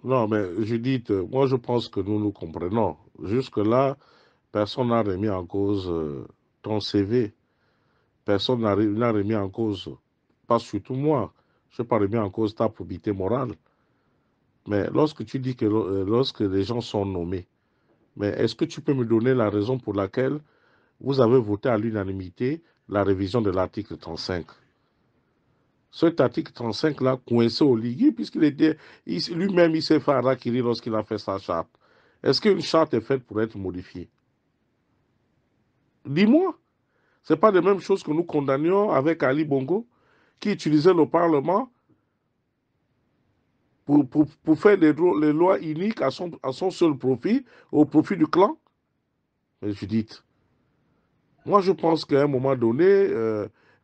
Non, mais Judith, moi je pense que nous nous comprenons. Jusque-là, personne n'a remis en cause ton CV. Personne n'a remis en cause, pas surtout moi, je n'ai pas remis en cause ta probité morale. Mais lorsque tu dis que lorsque les gens sont nommés, mais est-ce que tu peux me donner la raison pour laquelle vous avez voté à l'unanimité la révision de l'article 35? Cet article 35-là, coincé au Ligui, puisqu'il était, lui-même, il s'est fait harakiri lorsqu'il a fait sa charte. Est-ce qu'une charte est faite pour être modifiée? Dis-moi. Ce n'est pas la même chose que nous condamnions avec Ali Bongo, qui utilisait le Parlement pour faire les lois uniques à son seul profit, au profit du clan. Mais Judith, moi je pense qu'à un moment donné,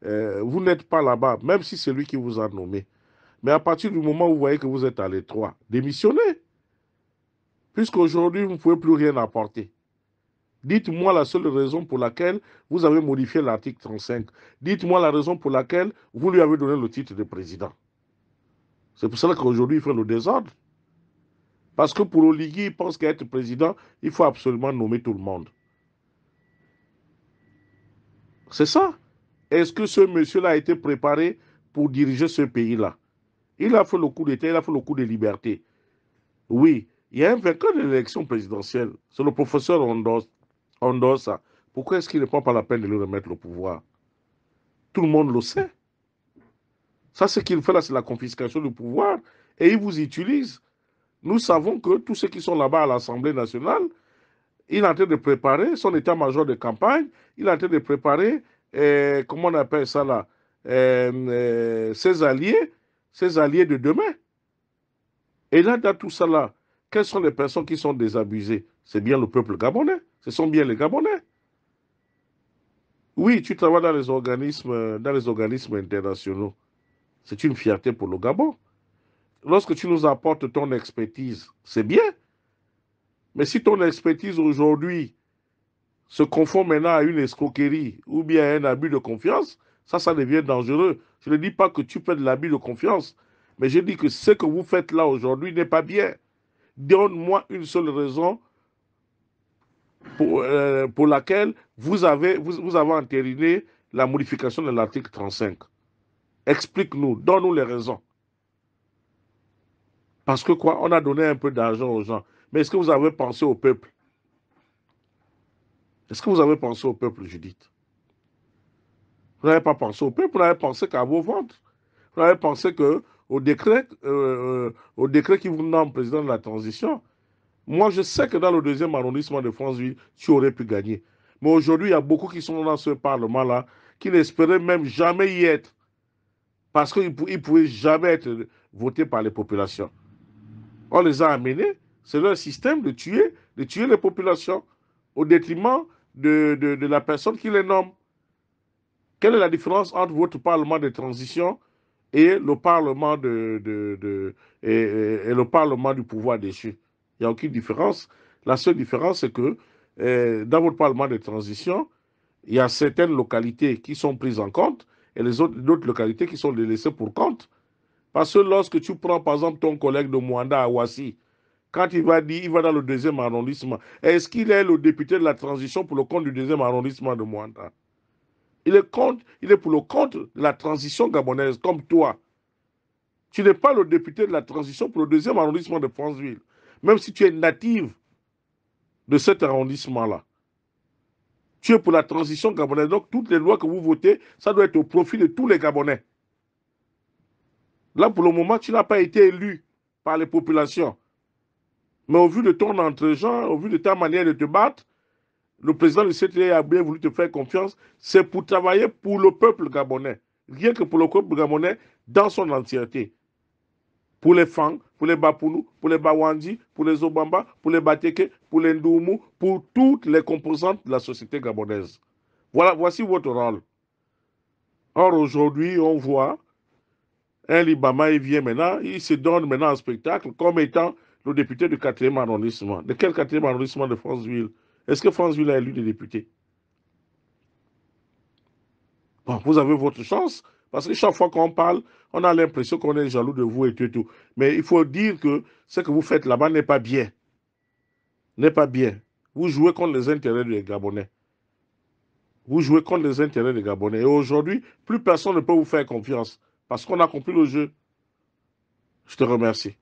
vous n'êtes pas là-bas, même si c'est lui qui vous a nommé. Mais à partir du moment où vous voyez que vous êtes à l'étroit, démissionnez. Puisqu'aujourd'hui, vous ne pouvez plus rien apporter. Dites-moi la seule raison pour laquelle vous avez modifié l'article 35. Dites-moi la raison pour laquelle vous lui avez donné le titre de président. C'est pour cela qu'aujourd'hui, il fait le désordre. Parce que pour Oligui, il pense qu'être président, il faut absolument nommer tout le monde. C'est ça. Est-ce que ce monsieur-là a été préparé pour diriger ce pays-là? Il a fait le coup d'État, il a fait le coup de liberté. Oui, il y a un vainqueur de l'élection présidentielle. C'est le professeur Ondosa. Pourquoi est-ce qu'il ne prend pas la peine de lui remettre le pouvoir? Tout le monde le sait. Ça, ce qu'il fait là, c'est la confiscation du pouvoir. Et il vous utilise. Nous savons que tous ceux qui sont là-bas à l'Assemblée nationale, il est en train de préparer son état-major de campagne, il est en train de préparer, comment on appelle ça là, ses alliés de demain. Et là, dans tout ça là, quelles sont les personnes qui sont désabusées? C'est bien le peuple gabonais, ce sont bien les Gabonais. Oui, tu travailles dans les organismes internationaux. C'est une fierté pour le Gabon. Lorsque tu nous apportes ton expertise, c'est bien. Mais si ton expertise aujourd'hui se confond maintenant à une escroquerie ou bien à un abus de confiance, ça devient dangereux. Je ne dis pas que tu fais de l'abus de confiance, mais je dis que ce que vous faites là aujourd'hui n'est pas bien. Donne-moi une seule raison pour laquelle vous avez entériné la modification de l'article 35. Explique-nous, donne-nous les raisons. Parce que quoi, on a donné un peu d'argent aux gens. Mais est-ce que vous avez pensé au peuple? Est-ce que vous avez pensé au peuple, Judith? Vous n'avez pas pensé au peuple, vous n'avez pensé qu'à vos ventes. Vous n'avez pensé au décret qui vous nomme président de la transition. Moi, je sais que dans le deuxième arrondissement de Franceville, tu aurais pu gagner. Mais aujourd'hui, il y a beaucoup qui sont dans ce Parlement-là qui n'espéraient même jamais y être. Parce qu'ils ne pouvaient jamais être votés par les populations. On les a amenés, c'est leur système de tuer les populations au détriment de la personne qui les nomme. Quelle est la différence entre votre Parlement de transition et le Parlement, et le Parlement du pouvoir déchu? Il n'y a aucune différence. La seule différence, c'est que dans votre Parlement de transition, il y a certaines localités qui sont prises en compte et les autres localités qui sont délaissées pour compte. Parce que lorsque tu prends, par exemple, ton collègue de Mwanda à Ouassi, quand il va dans le deuxième arrondissement, est-ce qu'il est le député de la transition pour le compte du deuxième arrondissement de Mwanda? Il est pour le compte de la transition gabonaise, comme toi. Tu n'es pas le député de la transition pour le deuxième arrondissement de Franceville, même si tu es native de cet arrondissement-là. Tu es pour la transition gabonaise. Donc, toutes les lois que vous votez, ça doit être au profit de tous les Gabonais. Là, pour le moment, tu n'as pas été élu par les populations. Mais au vu de ton entre-gens, au vu de ta manière de te battre, le président du CTA a bien voulu te faire confiance. C'est pour travailler pour le peuple gabonais. Rien que pour le peuple gabonais dans son entièreté. Pour les Fang, pour les Bapounou, pour les Bawandi, pour les Obamba, pour les Bateke, pour les Ndoumou, pour toutes les composantes de la société gabonaise. Voilà, voici votre rôle. Or, aujourd'hui, on voit un Libama, il vient maintenant, il se donne maintenant en spectacle comme étant le député du 4e arrondissement. De quel 4e arrondissement de Franceville? Est-ce que Franceville a élu des députés? Bon, vous avez votre chance, Parce que chaque fois qu'on parle, on a l'impression qu'on est jaloux de vous et tout, et tout. Mais il faut dire que ce que vous faites là-bas n'est pas bien. N'est pas bien. Vous jouez contre les intérêts des Gabonais. Vous jouez contre les intérêts des Gabonais. Et aujourd'hui, plus personne ne peut vous faire confiance parce qu'on a compris le jeu. Je te remercie.